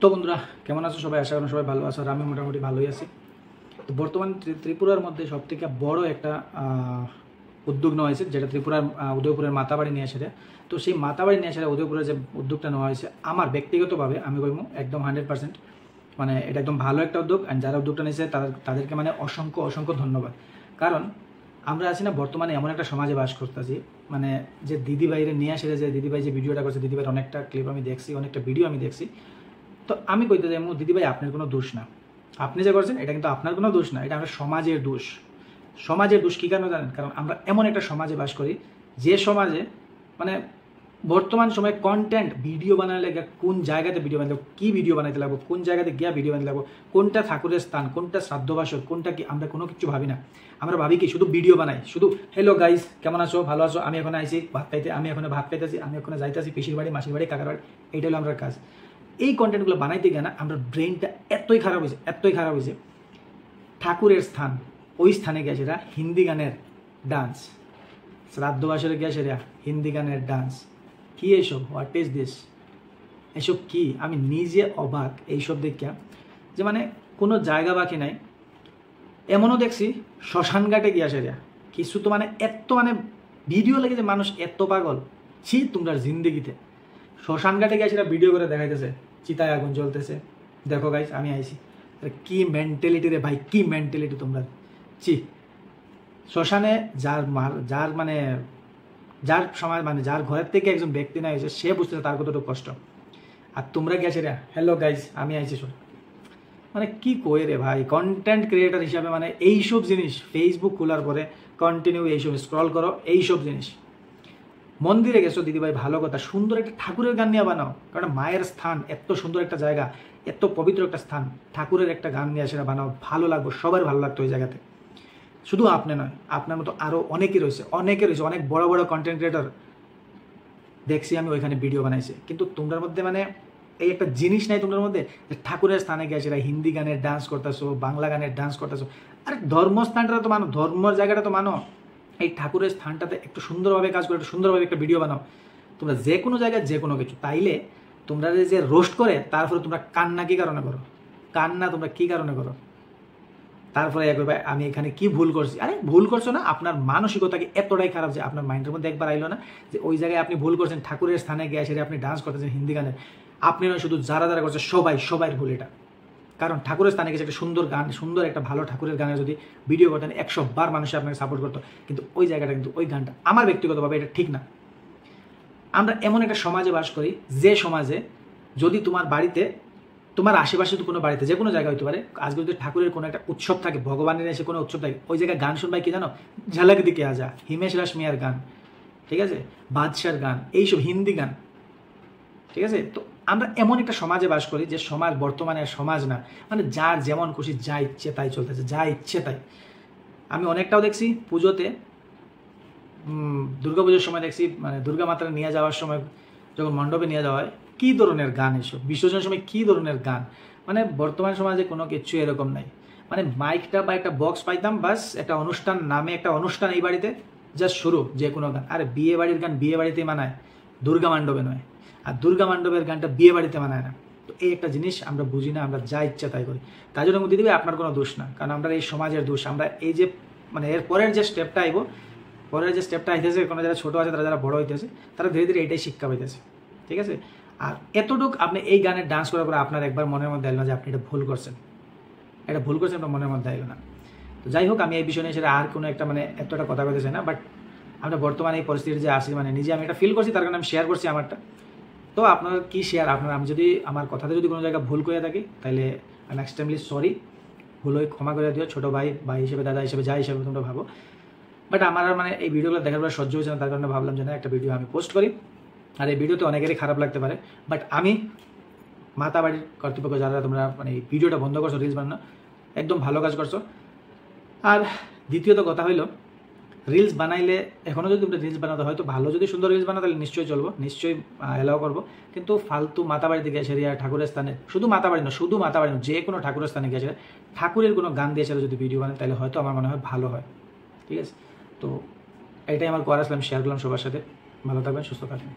তো বন্ধুরা কেমন আছো সবাই? আশা করি সবাই ভালো আছো, আর আমি মোটামুটি ভালোই আছি। তো বর্তমান ত্রিপুরার মধ্যে সবথেকে বড় একটা উদ্যোগ নেওয়া হয়েছে, যেটা ত্রিপুরার উদয়পুরের মাতাবাড়ি নিয়ে আসে। তো সেই মাতাবাড়ি নিয়ে আসে উদয়পুরের যে উদ্যোগটা নেওয়া হয়েছে, আমার ব্যক্তিগতভাবে আমি বলবো একদম 100%, মানে এটা একদম ভালো একটা উদ্যোগ। অ্যান্ড যারা উদ্যোগটা নিয়েছে তাদেরকে মানে অসংখ্য অসংখ্য ধন্যবাদ। কারণ আমরা আছি না, বর্তমানে এমন একটা সমাজে বাস করতেছি, মানে যে দিদিভাইরে নিয়ে আসে, যে দিদিভাই যে ভিডিওটা করছে, দিদিভাইয়ের অনেকটা ক্লিপ আমি দেখছি, অনেকটা ভিডিও আমি দেখছি। তো আমি কইতে যাই দিদিভাই আপনার কোনো দোষ না, আপনি যে করছেন এটা কিন্তু আপনার কোনো দোষ না, এটা আমরা সমাজের দোষ। সমাজের দোষ কী কারণে জানেন? কারণ আমরা এমন একটা সমাজে বাস করি, যে সমাজে মানে বর্তমান সময়ে কন্টেন্ট ভিডিও বানালে কোন জায়গাতে ভিডিও বানাতে লাগবো, কী ভিডিও বানাইতে লাগবো, কোন জায়গাতে গিয়া ভিডিও বানাতে লাগবো, কোনটা ঠাকুরের স্থান, কোনটা শ্রাদ্ধবাসর, কোনটা কি, আমরা কোনো কিছু ভাবি না। আমরা ভাবি কি শুধু ভিডিও বানাই, শুধু হ্যালো গাইস কেমন আছো, ভালো আছো, আমি এখন আইছি ভাত খাইতে, আমি এখন ভাত খাইতেছি, আমি এখন যাইতেছি পিসির বাড়ি, মাসির বাড়ি, কাকার বাড়ি। এইটা হলো আমরা কাজ। এই কন্টেন্টগুলো বানাইতে গিয়ে না আমরা ব্রেনটা এতই খারাপ হয়েছে, ঠাকুরের স্থান, ওই স্থানে গেছে এরা হিন্দি গানের ডান্স, শ্রাদ্ধবাসরে গেছে এরা হিন্দি গানের ডান্স। কি এইসব? What is this? এসব কি? আমি নিজে অবাক এইসব দেখিয়া, যে মানে কোনো জায়গা বাকি নাই। এমনও দেখছি শ্মশানঘাটে গিয়ে আসে এরা কিছু, তো মানে এত মানে ভিডিও লেগে যে মানুষ এত পাগল, ছি তোমরা জিন্দেগিতে। শ্মশানঘাটে গিয়ে সেটা ভিডিও করে দেখাইতেছে, চিতায় আগুন জ্বলতেছে, দেখো গাইস আমি আইছি। কি মেন্টালিটি রে ভাই, কি মেন্টালিটি তোমরা! ছি, শ্মশানে যার মানে যার সময় মানে যার ঘরের থেকে একজন ব্যক্তি না হয়েছে, সে বুঝতেছে তার কতটুকু কষ্ট। আর তোমরা গেছে রে হ্যালো গাইস আমি আইছি শোন, মানে কি কই রে ভাই। কন্টেন্ট ক্রিয়েটার হিসাবে মানে এইসব জিনিস ফেসবুক খোলার পরে কন্টিনিউ এইসব স্ক্রল করো, এইসব জিনিস। মন্দিরে গেছো দিদিভাই, ভালো কথা, সুন্দর একটা ঠাকুরের গান নিয়ে বানাও, কারণ মায়ের স্থান, এত সুন্দর একটা জায়গা, এত পবিত্র একটা স্থান, ঠাকুরের একটা গান নিয়ে সেটা বানাও, ভালো লাগবে, সবার ভালো লাগতো ওই জায়গাতে। শুধু আপনি নয়, আপনার মতো আরও অনেকে রয়েছে, অনেক বড় বড় কন্টেন্ট ক্রিয়েটর দেখছি আমি ওইখানে ভিডিও বানাইছে। কিন্তু তোমরার মধ্যে মানে এই একটা জিনিস নাই তোমার মধ্যে, যে ঠাকুরের স্থানে গিয়ে সেটা হিন্দি গানের ডান্স করতেছো, বাংলা গানের ডান্স করতেছো। আরে ধর্মস্থানটা তো মানো, ধর্মের জায়গাটা তো মানো। এই ঠাকুরের স্থানটাতে একটু সুন্দরভাবে কাজ করে, একটু সুন্দরভাবে একটা ভিডিও বানাও। তোমরা যে কোনো জায়গায় যে কোনো কিছু, তাইলে তোমরা যে রোস্ট করে তারপরে তোমরা কান্না কী কারণে করো, কান্না তোমরা কী কারণে করো? তারপরে একবার আমি এখানে কি ভুল করছি। আরে ভুল করছো না, আপনার মানসিকতা কি এতটাই খারাপ যে আপনার মাইন্ডের মধ্যে একবার আইলো না যে ওই জায়গায় আপনি ভুল করছেন, ঠাকুরের স্থানে গিয়ে সেটা আপনি ডান্স করতেছেন হিন্দি গানের। আপনি নয়, শুধু যারা যারা করছে সবাই ভুল এটা। কারণ ঠাকুরের স্থানে গেছে একটা সুন্দর গান, সুন্দর একটা ভালো ঠাকুরের গানে যদি ভিডিও করতেন 100 বার মানুষ আপনাকে সাপোর্ট করতো। কিন্তু ওই জায়গাটা, কিন্তু ওই গানটা আমার ব্যক্তিগতভাবে এটা ঠিক না। আমরা এমন একটা সমাজে বাস করি, যে সমাজে যদি তোমার বাড়িতে, তোমার আশেপাশে তো কোনো বাড়িতে যে কোনো জায়গায় হতে পারে, আজকে যদি ঠাকুরের কোনো একটা উৎসব থাকে, ভগবানের এসে কোনো উৎসব থাকে, ওই জায়গায় গান শুনবাই কি জানো? ঝালাক দিকে আজা, হিমেশ রেশমিয়ার গান, ঠিক আছে, বাদশার গান, এইসব হিন্দি গান, ঠিক আছে। তো আমরা এমন একটা সমাজে বাস করি, যে সমাজ বর্তমানে সমাজ না, মানে যার যেমন খুশি যা ইচ্ছে তাই চলতেছে, যা ইচ্ছে তাই। আমি অনেকটাও দেখছি পুজোতে, দুর্গাপুজোর সময় দেখছি, মানে দুর্গা মাতারা নিয়ে যাওয়ার সময় যখন মণ্ডপে নিয়ে যাওয়া হয়, কী ধরনের গান এসব, বিসর্জনের সময় কী ধরনের গান। মানে বর্তমান সমাজে কোনো কিছু এরকম নাই। মানে মাইকটা বা একটা বক্স পাইতাম, বাস একটা অনুষ্ঠান নামে একটা অনুষ্ঠান এই বাড়িতে জাস্ট শুরু, যে কোনো গান। আরে বিয়ে বাড়ির গান বিয়ে বাড়িতেই মানায়, দুর্গা মণ্ডপে নয়। আর দুর্গা মণ্ডপের গানটা বিয়ে বাড়িতে মানায় না। তো এই একটা জিনিস আমরা বুঝি না, আমরা যা ইচ্ছা তাই করি। তাই জন্য দিদি আপনার কোনো দোষ না, কারণ আমরা এই সমাজের দোষ। আমরা এই যে মানে এর পরের যে স্টেপটা আইব, পরের যে স্টেপটা আইতেছে, কোনো যারা ছোটো আছে, তারা যারা বড় হইতেছে, তারা ধীরে ধীরে এটাই শিক্ষা পাইতেছে, ঠিক আছে। আর এতটুকু আপনি এই গানের ডান্স করার পরে আপনার একবার মনের মধ্যে এলো না যে আপনি এটা ভুল করছেন, আপনার মনের মধ্যে এলো না। তো যাই হোক, আমি এই বিষয় নিয়ে সেটা আর কোনো একটা মানে এতটা কথা বলতে চাই না। বাট আমরা বর্তমানে এই পরিস্থিতিতে যে আসি, মানে নিজে আমি এটা ফিল করছি, তার কারণে আমি শেয়ার করছি আমারটা। তো আপনার কি শেয়ার, আপনার আমি যদি আমার কথাতে যদি কোনো জায়গায় ভুল করে থাকি, তাহলে আমি এক্সট্রিমলি সরি, ভুল হয়ে ক্ষমা করে দিও। ছোটো ভাই হিসেবে, দাদা হিসেবে, যা হিসেবে তোমরা ভাবো। বাট আমার মানে এই ভিডিওগুলো দেখার পরে সহ্য হচ্ছে না, তার কারণে ভাবলাম যে না, একটা ভিডিও আমি পোস্ট করি। আর এই ভিডিওতে অনেকেরই খারাপ লাগতে পারে, বাট আমি মাতাবাড়ির কর্তৃপক্ষ যারা তোমরা মানে এই ভিডিওটা বন্ধ করছো, রিলস বানানো, একদম ভালো কাজ করছো। আর দ্বিতীয়ত কথা হইলো, রিলস বানাইলে এখনও যদি তোমরা রিলস বানাতে, হয়তো ভালো যদি সুন্দর রিলস বানাও, তাহলে নিশ্চয়ই চলবো, নিশ্চয়ই অ্যালাউ করবো। কিন্তু ফালতু মাতাবাড়ি দিকে সেরিয়া ঠাকুরের স্থানে, শুধু মাতাবাড়ি না, যে কোনো ঠাকুরের স্থানে গিয়েছে ঠাকুরের কোনো গান দিয়ে সেটা যদি ভিডিও বানায়, তাহলে হয়তো আমার মনে হয় ভালো হয়, ঠিক আছে। তো এটাই আমার করা আসলাম, শেয়ার করলাম সবার সাথে। ভালো থাকবেন, সুস্থ থাকবেন।